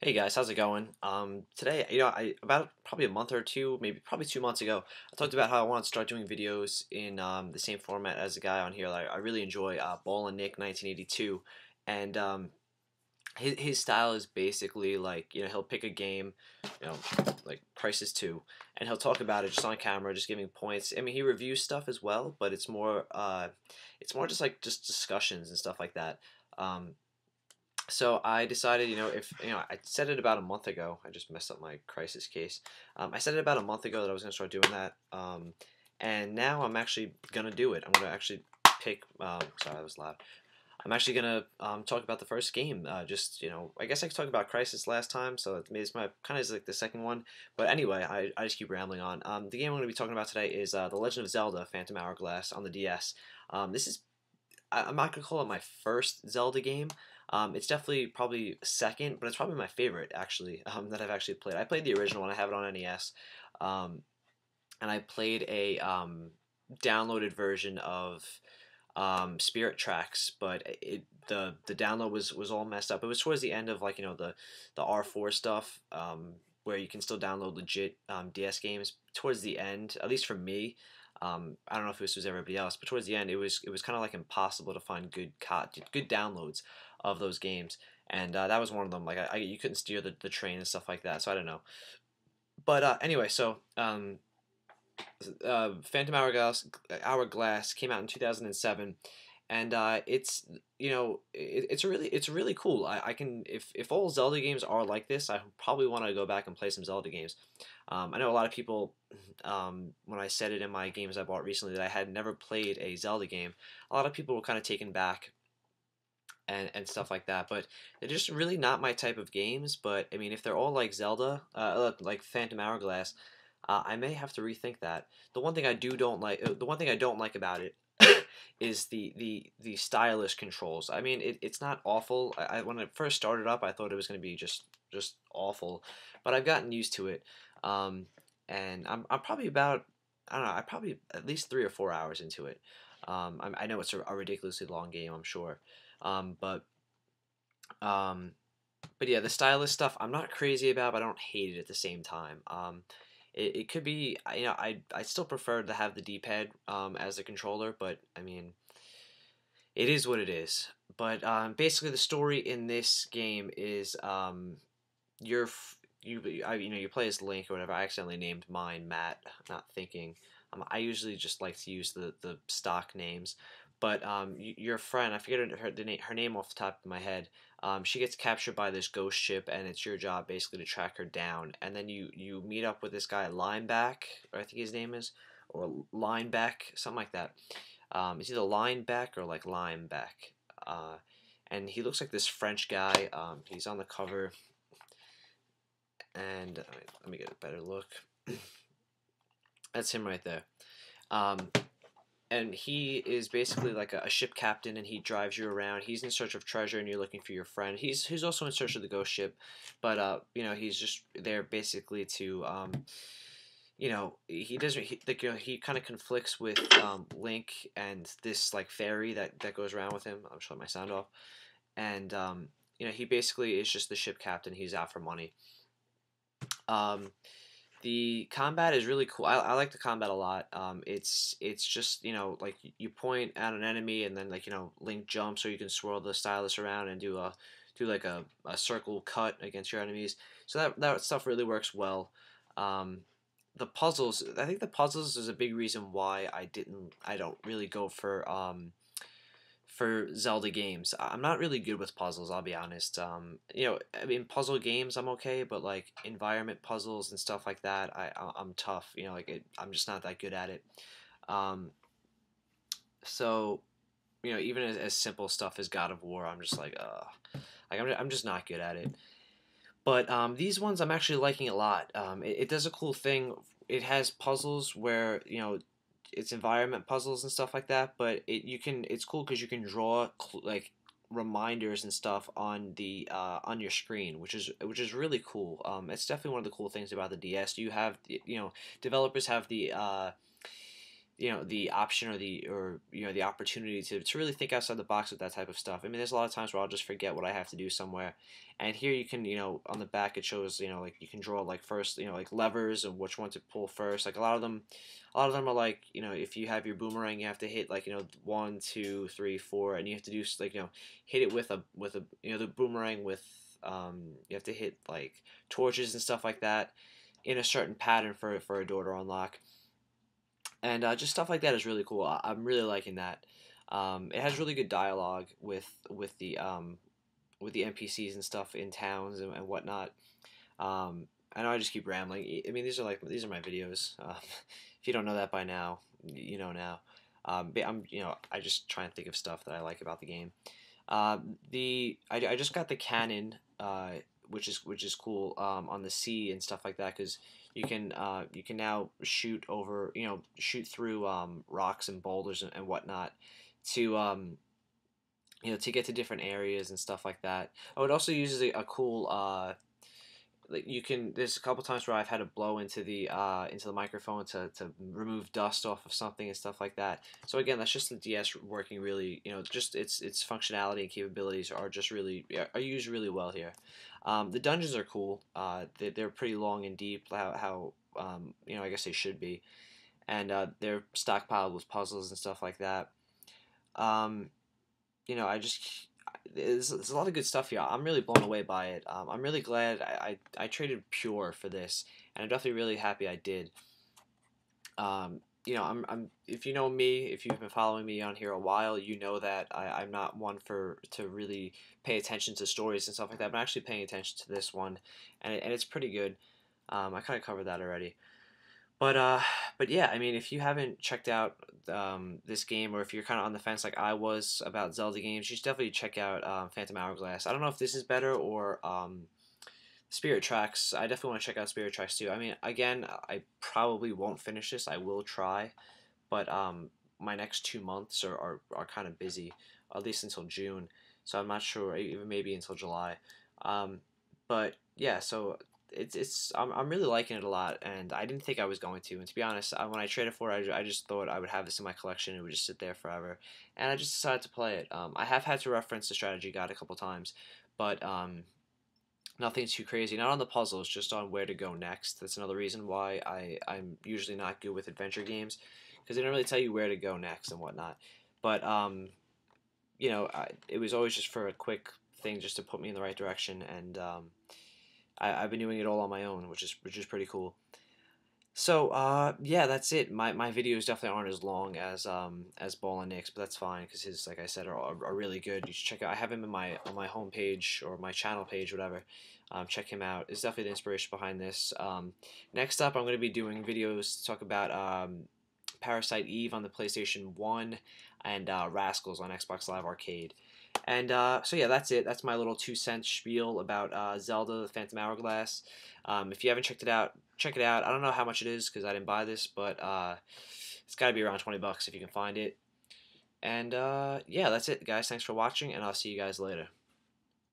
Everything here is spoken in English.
Hey guys, how's it going? Today, about probably a month or two, maybe probably 2 months ago, I talked about how I wanted to start doing videos in the same format as the guy on here. Like, I really enjoy Ball and Nick 1982, and his style is basically like he'll pick a game, like Crisis 2, and he'll talk about it just on camera, just giving points. I mean, he reviews stuff as well, but it's more just like just discussions and stuff like that. Um, so I decided, if I said it about a month ago. I just messed up my crisis case. I said it about a month ago that I was gonna start doing that, and now I'm actually gonna do it. I'm gonna actually pick. Sorry, that was loud. I'm actually gonna talk about the first game. Just I guess I talked about Crisis last time, so it's my kind of like the second one. But anyway, I just keep rambling on. The game I'm gonna be talking about today is The Legend of Zelda: Phantom Hourglass on the DS. This is I'm not gonna call it my first Zelda game. It's definitely probably second, but it's probably my favorite actually that I've actually played. I played the original one. I have it on NES, um, and I played a downloaded version of Spirit Tracks, but the download was all messed up. It was towards the end of like the R4 stuff, where you can still download legit DS games. Towards the end, at least for me, I don't know if this was everybody else, but towards the end, it was kind of like impossible to find good downloads of those games, and that was one of them. Like you couldn't steer the train and stuff like that, so I don't know. But anyway, so Phantom Hourglass came out in 2007, and it's really cool. I can if all Zelda games are like this, I probably want to go back and play some Zelda games. I know a lot of people, when I said it in my games I bought recently that I had never played a Zelda game, a lot of people were kind of taken back and stuff like that. But they're just really not my type of games. But I mean, if they're all like Zelda, like Phantom Hourglass, I may have to rethink that. The one thing I don't like about it is the stylus controls. I mean, it's not awful. When it first started up, I thought it was going to be just awful, but I've gotten used to it. Um, and I'm probably about I don't know. I probably at least 3 or 4 hours into it. I know it's a ridiculously long game, I'm sure, um, but um, but yeah, the stylus stuff I'm not crazy about, but I don't hate it at the same time. It could be, I still prefer to have the D-pad as the controller, but I mean, it is what it is. But basically, the story in this game is you're f- you play as Link or whatever. I accidentally named mine Matt, not thinking. I usually just like to use the stock names, but your friend, I forget her name off the top of my head. She gets captured by this ghost ship, and it's your job basically to track her down. And then you meet up with this guy Lineback, or I think his name is, or Lineback, something like that. It's either Lineback or like Lineback. Uh, and he looks like this French guy. He's on the cover, and let me get a better look. That's him right there. Um, and he is basically like a ship captain, and he drives you around. He's in search of treasure, and you're looking for your friend. He's also in search of the ghost ship, but he's just there basically to he doesn't he, like, he kind of conflicts with Link and this like fairy that goes around with him. I'm shutting my sound off, and he basically is just the ship captain. He's out for money. Um, The combat is really cool. I like the combat a lot. It's just like you point at an enemy and then like Link jumps, or you can swirl the stylus around and do like a circle cut against your enemies. So that stuff really works well. Um, the puzzles, I think the puzzles is a big reason why I don't really go for Zelda games. I'm not really good with puzzles, I'll be honest. I mean, puzzle games I'm okay, but like environment puzzles and stuff like that, I'm tough. I'm just not that good at it. Um, so even as simple stuff as God of War, I'm just like I'm just not good at it. But these ones I'm actually liking a lot. It does a cool thing. It has puzzles where it's environment puzzles and stuff like that. But it's cool because you can draw like reminders and stuff on your screen, which is really cool. It's definitely one of the cool things about the DS. You have developers have the option or the opportunity to really think outside the box with that type of stuff. I mean, there's a lot of times where I'll just forget what I have to do somewhere, and here you can, on the back it shows, like you can draw like first, like levers and which one to pull first. Like a lot of them are like, if you have your boomerang, you have to hit like, 1, 2, 3, 4, and you have to do like, hit it with a the boomerang with you have to hit like torches and stuff like that in a certain pattern for a door to unlock. And just stuff like that is really cool. I'm really liking that. It has really good dialogue with the NPCs and stuff in towns and whatnot. I know I just keep rambling. I mean, these are my videos. If you don't know that by now, you know now. But I just try and think of stuff that I like about the game. I just got the cannon, which is cool, on the sea and stuff like that, because you can now shoot through rocks and boulders and whatnot to to get to different areas and stuff like that. Oh, it also uses a cool like there's a couple times where I've had to blow into the microphone to remove dust off of something and stuff like that. So again, that's just the DS working really, just its functionality and capabilities are used really well here. The dungeons are cool. They're pretty long and deep. How I guess they should be, and they're stockpiled with puzzles and stuff like that. Um, I just there's a lot of good stuff here. I'm really blown away by it. I'm really glad I traded Pure for this, and I'm definitely really happy I did. I'm if you know me, if you've been following me on here a while, you know that I'm not one to really pay attention to stories and stuff like that. But I'm actually paying attention to this one, and it's pretty good. I kind of covered that already. But yeah, I mean, if you haven't checked out this game, or if you're kind of on the fence like I was about Zelda games, you should definitely check out Phantom Hourglass. I don't know if this is better or Spirit Tracks. I definitely want to check out Spirit Tracks too. I mean, again, I probably won't finish this. I will try, but my next 2 months are kind of busy, at least until June. So I'm not sure, even maybe until July. Um, but yeah, so I'm really liking it a lot, and I didn't think I was going to. And to be honest, when I traded for it, I just thought I would have this in my collection and it would just sit there forever. And I just decided to play it. I have had to reference the strategy guide a couple times, but nothing too crazy. Not on the puzzles, just on where to go next. That's another reason why I'm usually not good with adventure games, because they don't really tell you where to go next and whatnot. But it was always just for a quick thing, just to put me in the right direction, and I've been doing it all on my own, which is pretty cool. So yeah, that's it. My videos definitely aren't as long as Ball and Nick's, but that's fine because his, like I said, are really good. You should check out. I have him in on my homepage or my channel page, whatever. Check him out. It's definitely the inspiration behind this. Next up, I'm going to be doing videos to talk about Parasite Eve on the PlayStation 1 and Rascals on Xbox Live Arcade. And so yeah, that's it. That's my little 2-cent spiel about Zelda: The Phantom Hourglass. If you haven't checked it out, check it out. I don't know how much it is because I didn't buy this, but it's got to be around 20 bucks if you can find it. And yeah, that's it, guys. Thanks for watching, and I'll see you guys later.